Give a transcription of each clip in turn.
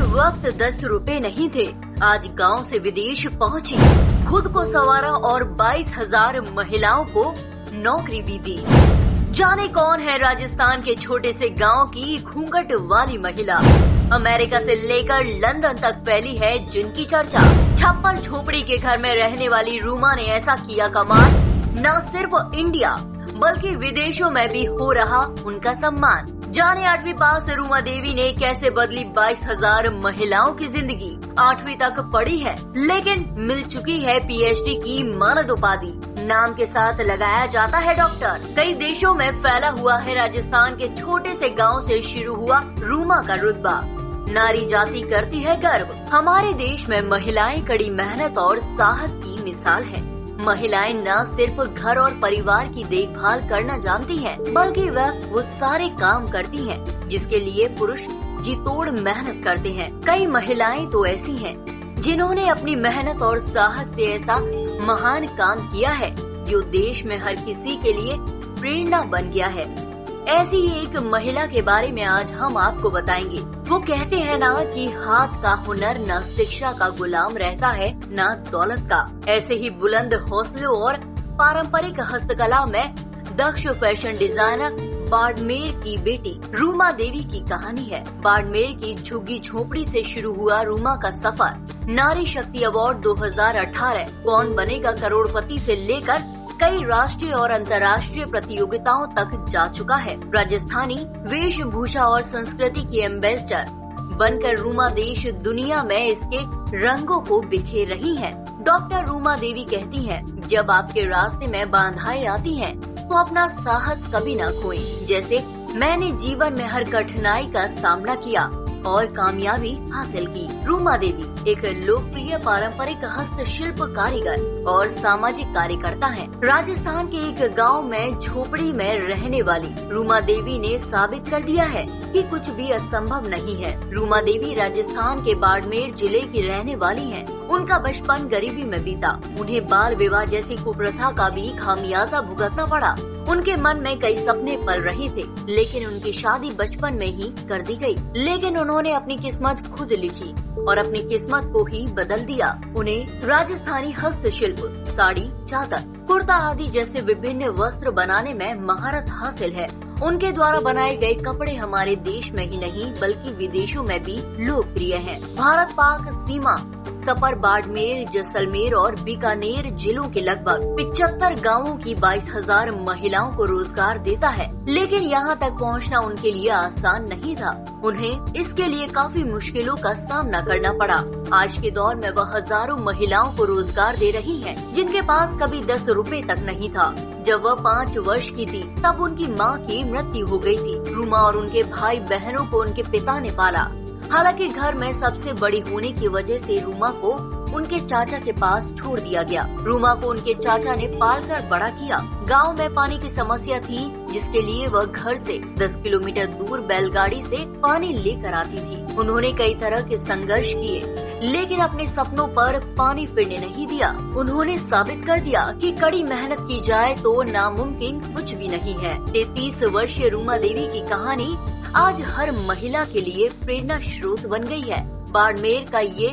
वक्त 10 रुपए नहीं थे, आज गांव से विदेश पहुंची, खुद को संवारा और 22,000 महिलाओं को नौकरी भी दी। जाने कौन है राजस्थान के छोटे से गांव की घूंघट वाली महिला। अमेरिका से लेकर लंदन तक फैली है जिनकी चर्चा। छप्पर झोपड़ी के घर में रहने वाली रूमा ने ऐसा किया कमाल, न सिर्फ इंडिया बल्कि विदेशों में भी हो रहा उनका सम्मान। जाने 8वीं पास से रूमा देवी ने कैसे बदली 22,000 महिलाओं की जिंदगी। 8वीं तक पढ़ी है लेकिन मिल चुकी है PhD की मानद उपाधि। नाम के साथ लगाया जाता है डॉक्टर। कई देशों में फैला हुआ है राजस्थान के छोटे से गांव से शुरू हुआ रूमा का रुतबा। नारी जाति करती है गर्व। हमारे देश में महिलाएं कड़ी मेहनत और साहस की मिसाल है। महिलाएं न सिर्फ घर और परिवार की देखभाल करना जानती हैं, बल्कि वह वो सारे काम करती हैं जिसके लिए पुरुष जी तोड़ मेहनत करते हैं। कई महिलाएं तो ऐसी हैं जिन्होंने अपनी मेहनत और साहस से ऐसा महान काम किया है जो देश में हर किसी के लिए प्रेरणा बन गया है। ऐसी ही एक महिला के बारे में आज हम आपको बताएंगे। वो कहते हैं ना कि हाथ का हुनर न शिक्षा का गुलाम रहता है न दौलत का। ऐसे ही बुलंद हौसलों और पारंपरिक हस्तकला में दक्ष फैशन डिजाइनर बाड़मेर की बेटी रूमा देवी की कहानी है। बाड़मेर की झुग्गी झोपड़ी से शुरू हुआ रूमा का सफर नारी शक्ति अवार्ड 2018, कौन बनेगा करोड़पति से लेकर कई राष्ट्रीय और अंतर्राष्ट्रीय प्रतियोगिताओं तक जा चुका है। राजस्थानी वेशभूषा और संस्कृति की एम्बेसडर बनकर रूमा देश दुनिया में इसके रंगों को बिखेर रही हैं। डॉक्टर रूमा देवी कहती हैं, जब आपके रास्ते में बाधाएं आती हैं, तो अपना साहस कभी न खोएं। जैसे मैंने जीवन में हर कठिनाई का सामना किया और कामयाबी हासिल की। रूमा देवी एक लोकप्रिय पारंपरिक हस्तशिल्प कारीगर और सामाजिक कार्यकर्ता हैं। राजस्थान के एक गांव में झोपड़ी में रहने वाली रूमा देवी ने साबित कर दिया है कि कुछ भी असंभव नहीं है। रूमा देवी राजस्थान के बाड़मेर जिले की रहने वाली हैं। उनका बचपन गरीबी में बीता। उन्हें बाल विवाह जैसी कुप्रथा का भी खामियाजा भुगतना पड़ा। उनके मन में कई सपने पल रहे थे, लेकिन उनकी शादी बचपन में ही कर दी गई। लेकिन उन्होंने अपनी किस्मत खुद लिखी और अपनी किस्मत को ही बदल दिया। उन्हें राजस्थानी हस्तशिल्प, साड़ी, चादर, कुर्ता आदि जैसे विभिन्न वस्त्र बनाने में महारत हासिल है। उनके द्वारा बनाए गए कपड़े हमारे देश में ही नहीं बल्कि विदेशों में भी लोकप्रिय हैं। भारत पाक सीमा सफर बाड़मेर, जैसलमेर और बीकानेर जिलों के लगभग 75 गांवों की 22,000 महिलाओं को रोजगार देता है। लेकिन यहां तक पहुंचना उनके लिए आसान नहीं था। उन्हें इसके लिए काफी मुश्किलों का सामना करना पड़ा। आज के दौर में वह हजारों महिलाओं को रोजगार दे रही हैं, जिनके पास कभी 10 रुपए तक नहीं था। जब वह 5 वर्ष की थी तब उनकी मां की मृत्यु हो गई थी। रूमा और उनके भाई बहनों को उनके पिता ने पाला। हालांकि घर में सबसे बड़ी होने की वजह से रूमा को उनके चाचा के पास छोड़ दिया गया। रूमा को उनके चाचा ने पालकर बड़ा किया। गांव में पानी की समस्या थी, जिसके लिए वह घर से 10 किलोमीटर दूर बैलगाड़ी से पानी लेकर आती थी। उन्होंने कई तरह के संघर्ष किए, लेकिन अपने सपनों पर पानी फिरने नहीं दिया। उन्होंने साबित कर दिया कि कड़ी मेहनत की जाए तो नामुमकिन कुछ भी नहीं है। 33 वर्षीय रूमा देवी की कहानी आज हर महिला के लिए प्रेरणा स्रोत बन गई है। बाड़मेर का ये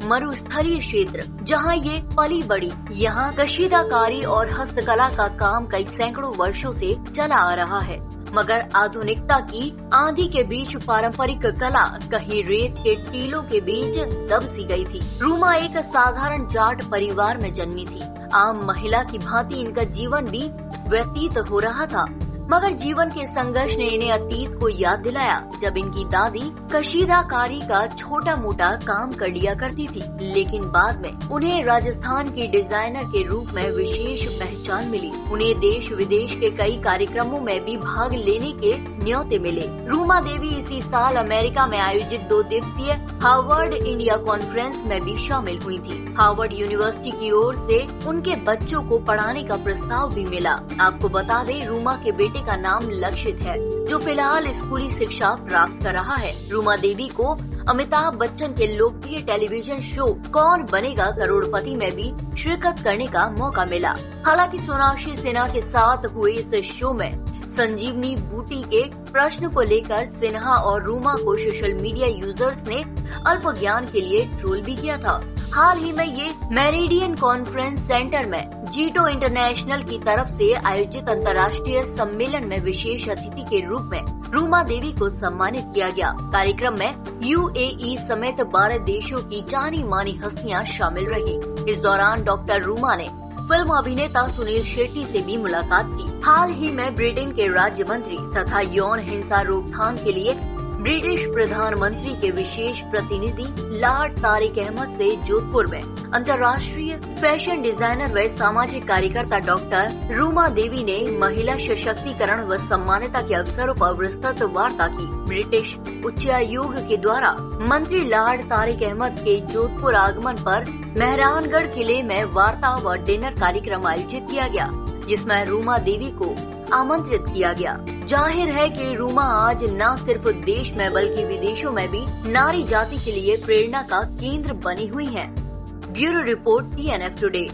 मरुस्थलीय क्षेत्र जहां ये पली बड़ी, यहाँ कशीदाकारी और हस्तकला का काम कई सैकड़ों वर्षों से चला आ रहा है। मगर आधुनिकता की आंधी के बीच पारंपरिक कला कहीं रेत के टीलों के बीच दब सी गई थी। रूमा एक साधारण जाट परिवार में जन्मी थी। आम महिला की भांति इनका जीवन भी व्यतीत हो रहा था, मगर जीवन के संघर्ष ने इन्हें अतीत को याद दिलाया, जब इनकी दादी कशीदाकारी का छोटा मोटा काम कर लिया करती थी। लेकिन बाद में उन्हें राजस्थान की डिजाइनर के रूप में विशेष पहचान मिली। उन्हें देश विदेश के कई कार्यक्रमों में भी भाग लेने के न्योते मिले। रूमा देवी इसी साल अमेरिका में आयोजित 2 दिवसीय हार्वर्ड इंडिया कॉन्फ्रेंस में भी शामिल हुई थी। हार्वर्ड यूनिवर्सिटी की ओर से उनके बच्चों को पढ़ाने का प्रस्ताव भी मिला। आपको बता दें, रूमा के बेटे का नाम लक्षित है, जो फिलहाल स्कूली शिक्षा प्राप्त कर रहा है। रूमा देवी को अमिताभ बच्चन के लोकप्रिय टेलीविजन शो कौन बनेगा करोड़पति में भी शिरकत करने का मौका मिला। हालांकि सोनाक्षी सिन्हा के साथ हुए इस शो में संजीवनी बूटी के प्रश्न को लेकर सिन्हा और रूमा को सोशल मीडिया यूजर्स ने अल्प ज्ञान के लिए ट्रोल भी किया था। हाल ही में ये मेरिडियन कॉन्फ्रेंस सेंटर में जीटो इंटरनेशनल की तरफ से आयोजित अंतर्राष्ट्रीय सम्मेलन में विशेष अतिथि के रूप में रूमा देवी को सम्मानित किया गया। कार्यक्रम में UAE समेत 12 देशों की जानी मानी हस्तियां शामिल रही। इस दौरान डॉक्टर रूमा ने फिल्म अभिनेता सुनील शेट्टी से भी मुलाकात की। हाल ही में ब्रिटेन के राज्य मंत्री तथा यौन हिंसा रोकथाम के लिए ब्रिटिश प्रधानमंत्री के विशेष प्रतिनिधि लॉर्ड तारिक अहमद से जोधपुर में अंतर्राष्ट्रीय फैशन डिजाइनर व सामाजिक कार्यकर्ता डॉक्टर रूमा देवी ने महिला सशक्तिकरण व सम्मानता के अवसरों पर विस्तृत वार्ता की। ब्रिटिश उच्चायोग के द्वारा मंत्री लॉर्ड तारिक अहमद के जोधपुर आगमन पर मेहरानगढ़ किले में वार्ता व डिनर कार्यक्रम आयोजित किया गया, जिसमें रूमा देवी को आमंत्रित किया गया। जाहिर है कि रूमा आज न सिर्फ देश में बल्कि विदेशों में भी नारी जाति के लिए प्रेरणा का केंद्र बनी हुई हैं। Bureau report TNF today.